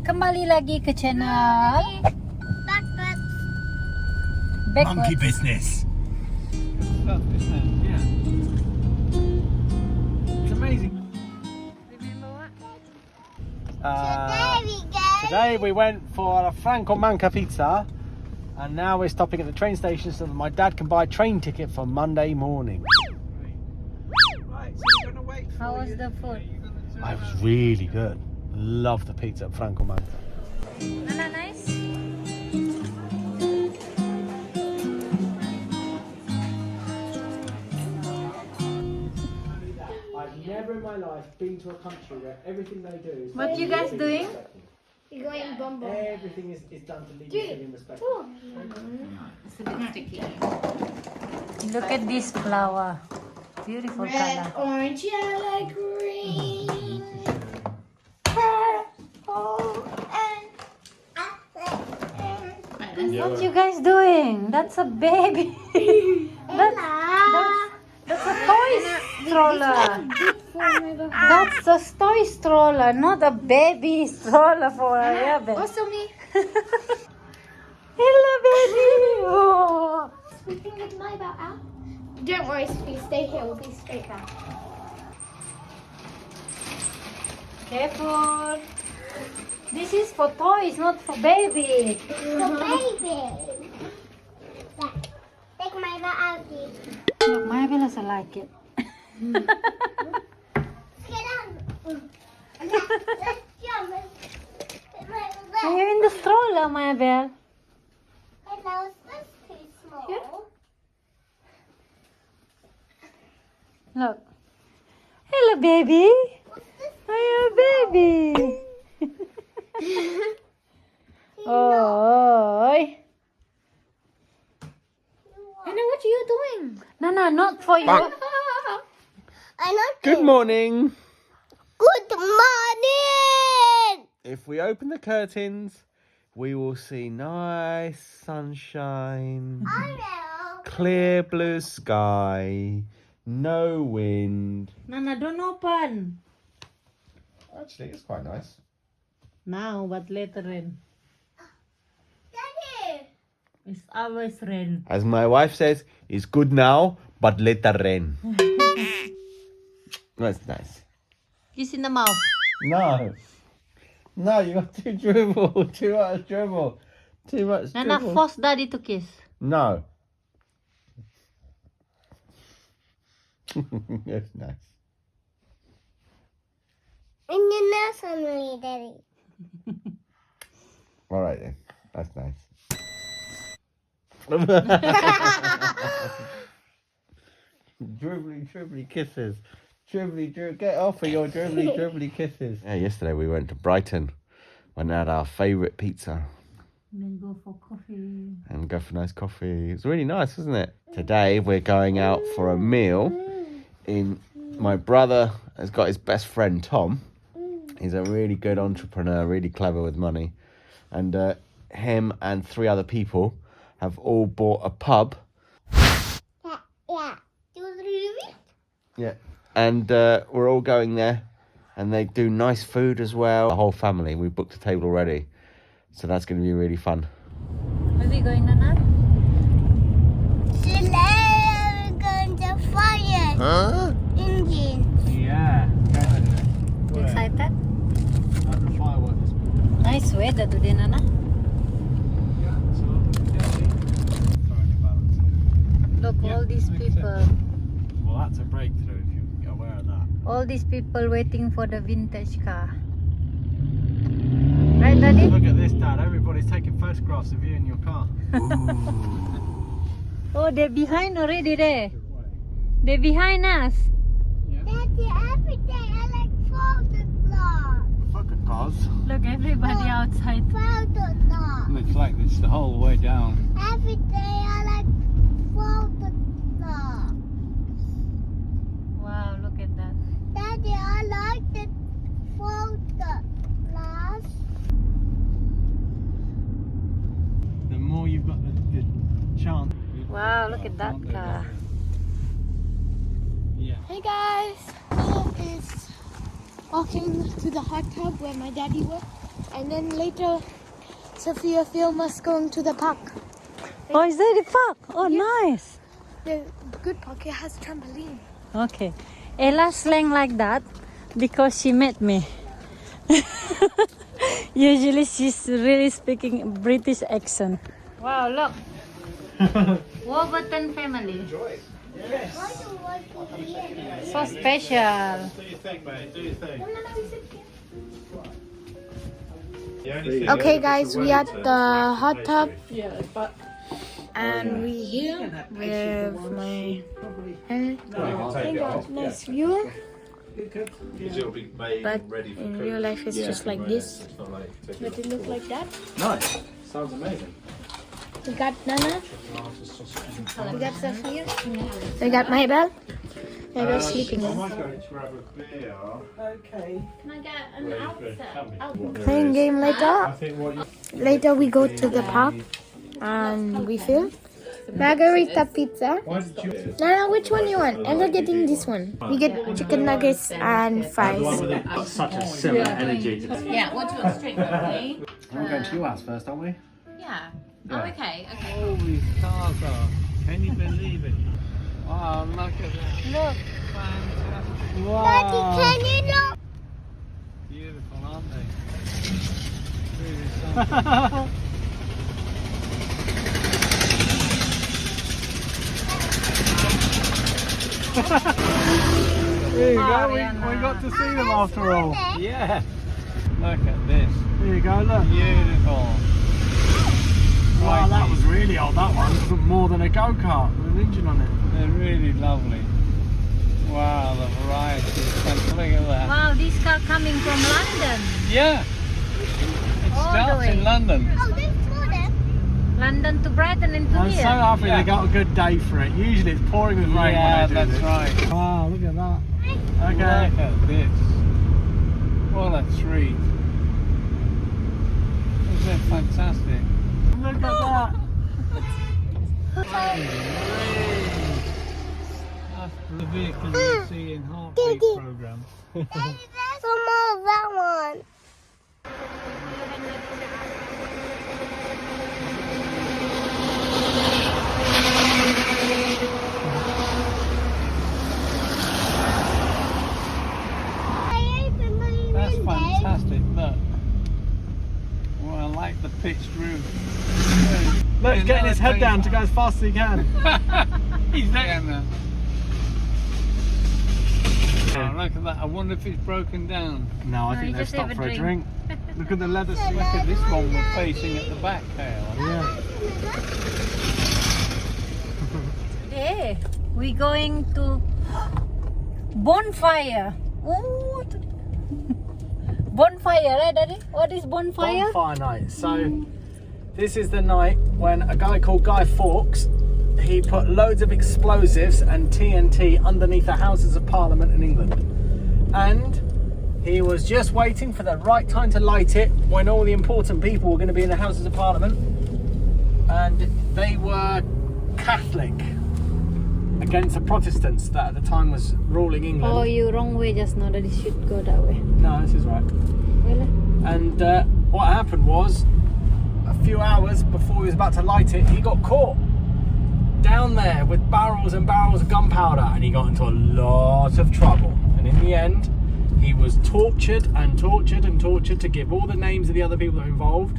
Kembali lagi ke channel Monkey business. Stuff, isn't it? Yeah. It's amazing. Today we went for a Franco Manca pizza, and now we're stopping at the train station so that my dad can buy a train ticket for Monday morning. Right, so we're gonna wait for How was the food? It was really good. Love the pizza at Franco Manca. Nana, nice? I've never in my life been to a country where everything they do is What you guys doing? You're going bumble. everything is done to leave you feeling respected. It's a bit sticky. Look at this flower. Beautiful color. Orange, yellow, green, purple, and What you guys doing? That's a baby. That's a toy stroller. That's a toy stroller, not a baby stroller for a rabbit. Also me. Hello, baby. Oh. Sleeping with my belt out. Don't worry, Sophie. Stay here. We'll be straight back. Careful. This is for toys, not for baby. The baby. Take my belt out, please. Look, Maribel doesn't like it. Get on. Let's jump. Are you in the stroller, Maribel? Hello, is this too small? Look. Hello, baby. Hello, baby. Oi. Anna, what are you doing? No, not for you. I know. Good morning. Good morning. If we open the curtains, we will see nice sunshine, I know. clear blue sky, no wind. Nana, don't open. Actually, it's quite nice. Now, but later rain. Daddy. It's always rain. As my wife says, it's good now, but later rain. That's nice. Kiss in the mouth. No, you got too dribble, too much dribble, too much Nana, dribble. force daddy to kiss. No. That's nice. And you're not family, Daddy. All right then, that's nice. dribbly kisses. Get off of your dribbly kisses. Yeah, yesterday we went to Brighton and had our favourite pizza And then go for coffee. and go for nice coffee. It was really nice, wasn't it? Today we're going out for a meal. My brother has got his best friend Tom. He's a really good entrepreneur, really clever with money. And him and 3 other people have all bought a pub. Yeah. Do you read it? Yeah. And we're all going there. And they do nice food as well. The whole family. We booked a table already. So that's going to be really fun. Where are we going, Nana? Today we're going to fire. Huh? Engine. Yeah. You excited? The fireworks. Nice weather today, Nana. Yeah, so trying to balance. Look, Yeah, all these I people. Well, that's a breakthrough if you're aware of that. All these people waiting for the vintage car. Right, Daddy? Look at this, Dad. Everybody's taking photographs of you in your car. Oh, they're behind already there. They're behind us. Daddy, every day I like photograph. Fucking cars. Look, everybody outside. Photograph. Looks like it's the whole way down. Every day I like photograph. Wow, look at that. Daddy, I like the photographs. The more you've got the chance. Wow, look at that car. Yeah. Hey guys, Philip is walking to the hot tub where my daddy works. And then later, Sophia film us going to the park. Oh, is that the park? Oh, nice. The good park, it has trampoline. Okay. Ella slang like that because she met me. Usually she's really speaking British accent. Wow, look. Warburton family. So special. Do your thing, mate. Do your thing. Okay, guys, we at the hot tub. And we here with my nice view. But in real life it's just like this. But it look like that. Nice. Sounds amazing. We got Nana. We got Sophia. We got Maybell. Maybell's sleeping. I might go to grab a beer. Okay. Can I get an outfit? Playing game later. I think what you Later we go to the park and we film. Margarita pizza. why did you Nana, which one you want? And we're getting this one. We get chicken nuggets and fries. got such a similar energy to Yeah, what do you want straight properly? We're going to your house first, aren't we? Yeah. Oh, okay, okay. Holy stars are. Can you believe it? Wow, look at that. Look. Fantastic. Wow. Can you look? Beautiful, aren't they? Really something. There you go, we got to see them after all. Yeah. Look at this. There you go, look. Beautiful. Wow, that was really old, that one. It was more than a go-kart with an engine on it. They're really lovely. Wow, the variety is fantastic. Look at that. Wow, this car coming from London. Yeah. It All the starts way. in London. Oh, this one. London to Brighton and to I'm so here. happy Yeah. they got a good day for it. Usually it's pouring with rain Yeah, when they do that's this. right. Wow, look at that. Okay. Look at this. What a treat. Isn't it fantastic? Look at that. That's the vehicle you see in Heartbeat program. Some more of that one. That's fantastic. Look. Well, I like the pitched roof. Look, he's getting his head down to go as fast as he can. He's getting there. Oh, look at that. I wonder if it's broken down. No, I No, think you they've just have stopped a for a drink. drink. Look at the leather seat. Look at this one we're facing at the back tail. Yeah. Today we going to Bonfire. Ooh. Bonfire, right, Daddy? What is bonfire? Bonfire night. So, this is the night when a guy called Guy Fawkes, he put loads of explosives and TNT underneath the Houses of Parliament in England. And he was just waiting for the right time to light it when all the important people were going to be in the Houses of Parliament. And they were Catholic against the Protestants that at the time was ruling England. Oh, you wrong way just now. That it should go that way. No, this is right. Really? And what happened was, a few hours before he was about to light it, he got caught down there with barrels and barrels of gunpowder, and he got into a lot of trouble. And in the end, he was tortured and tortured and tortured to give all the names of the other people that were involved.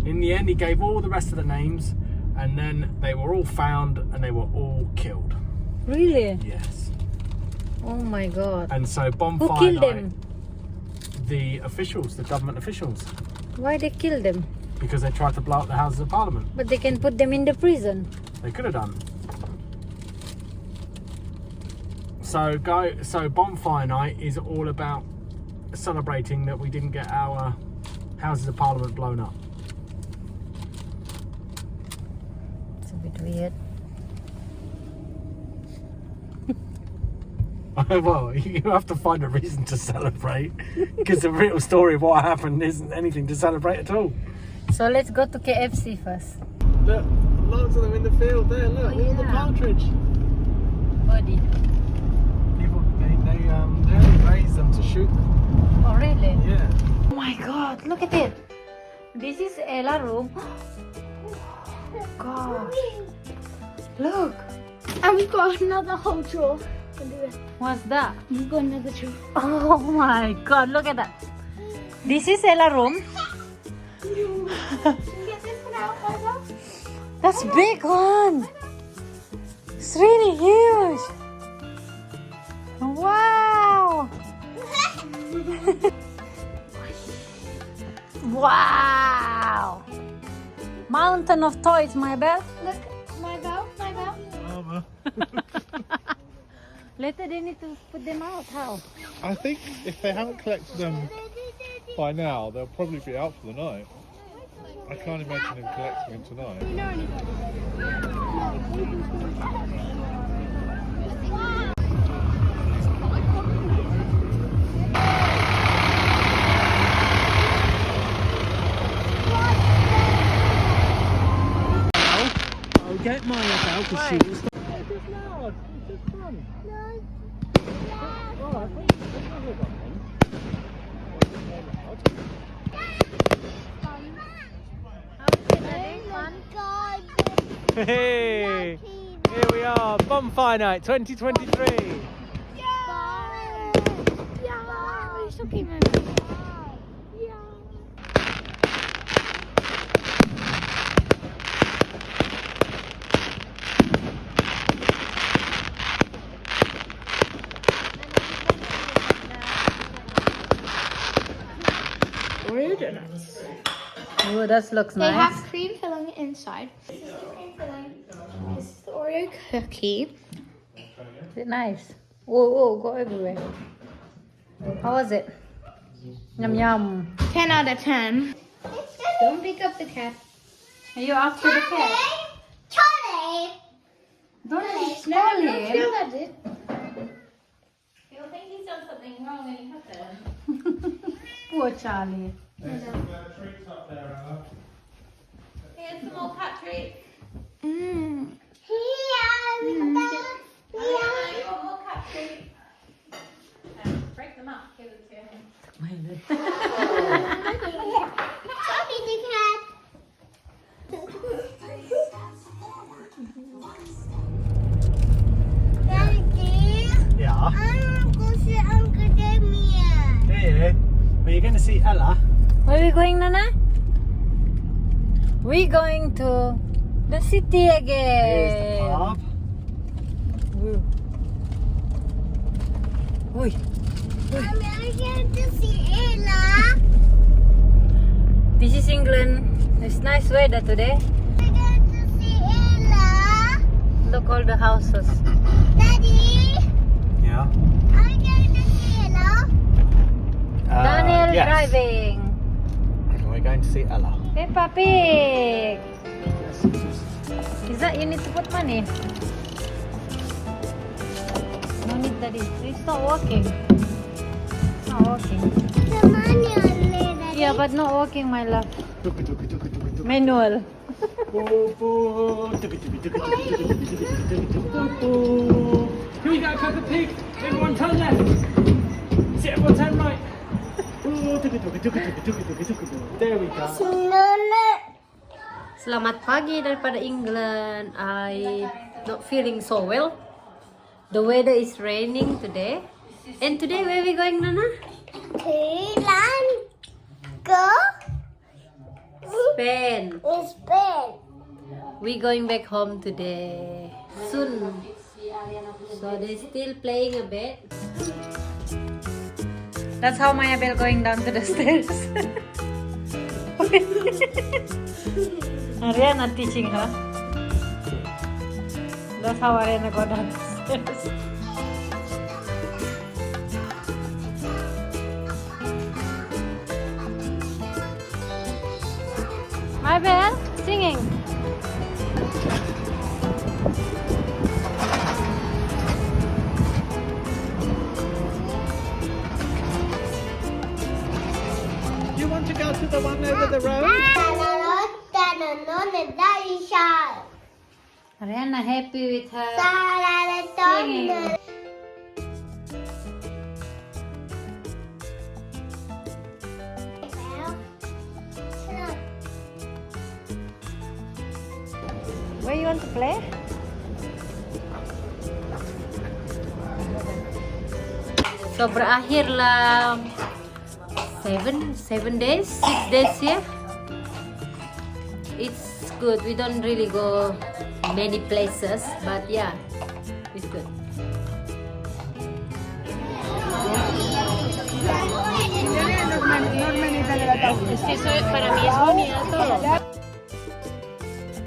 In the end, he gave all the rest of the names, and then they were all found and they were all killed. Really? Yes. Oh my God. And so Bonfire Who killed night, them? the officials, the government officials, Why they kill them? because they tried to blow up the Houses of Parliament. But they can put them in the prison. They could have done. So Bonfire night is all about celebrating that we didn't get our Houses of Parliament blown up. It's a bit weird. Well, you have to find a reason to celebrate, because the real story of what happened isn't anything to celebrate at all. So let's go to KFC first. Look, lots of them in the field there. Look, all the yeah. partridge. Body. People, they raise them to shoot them. Oh really? Yeah. Oh my God! Look at it. This is Ella room. Gosh. Look. And we've got another whole drawer. What's that? We've got another drawer. Oh my god, look at that. This is Ella room. Can you get this one out, Ella? That's big one. It's really huge. Wow. Wow. Mountain of toys, my bell. Look, my bell. Later they need to put them out. How? I think if they haven't collected them by now, they'll probably be out for the night. I can't imagine them collecting them tonight. I'll get Maya out because she was. Hey, here we are, Bonfire Night 2023. It's okay, man. Oh, that looks They nice. have cream filling inside. This is the cream filling. This is the Oreo cookie. Is it nice? Oh, go everywhere. How was it? Yum yum. 10 out of 10. Don't pick up the cat. Are you after the cat? Don't Don't smell feel him. that, dude. You'll think he's done something wrong and he hasn't. Poor Charlie. Here's some more cat treats. Mmm. You want more cat treats? Break them up. Give it to him. Yeah. Here. But you're going to see Ella. Where are we going, Nana? We're going to the city Here's the again. pub. Ooh. Ui. This is England. It's nice weather today. Look all the houses. Yeah. Daniel yes. driving. We're going to see Ella. Peppa Pig. Is that you need to put money? No need, Daddy. It's not working. It's not working. Yeah, but not working, my love. Manual. Here we go, Peppa Pig. Everyone turn left. See, everyone turn right. There we go. Selamat pagi daripada England. I'm not feeling so well. The weather is raining today. And today where are we going, Nana? Spain. We going back home today. Soon. So they're still playing a bit. That's how Maya Bell going down to the stairs. Ariana teaching her. That's how Ariana go down the stairs. My Bell singing. You want to go to the one over the road? Ariana happy with her singing. want to play? So berakhirlah 7 days, 6 days ya. It's good. We don't really go many places, but yeah, it's good. Es que eso para mí es bonito.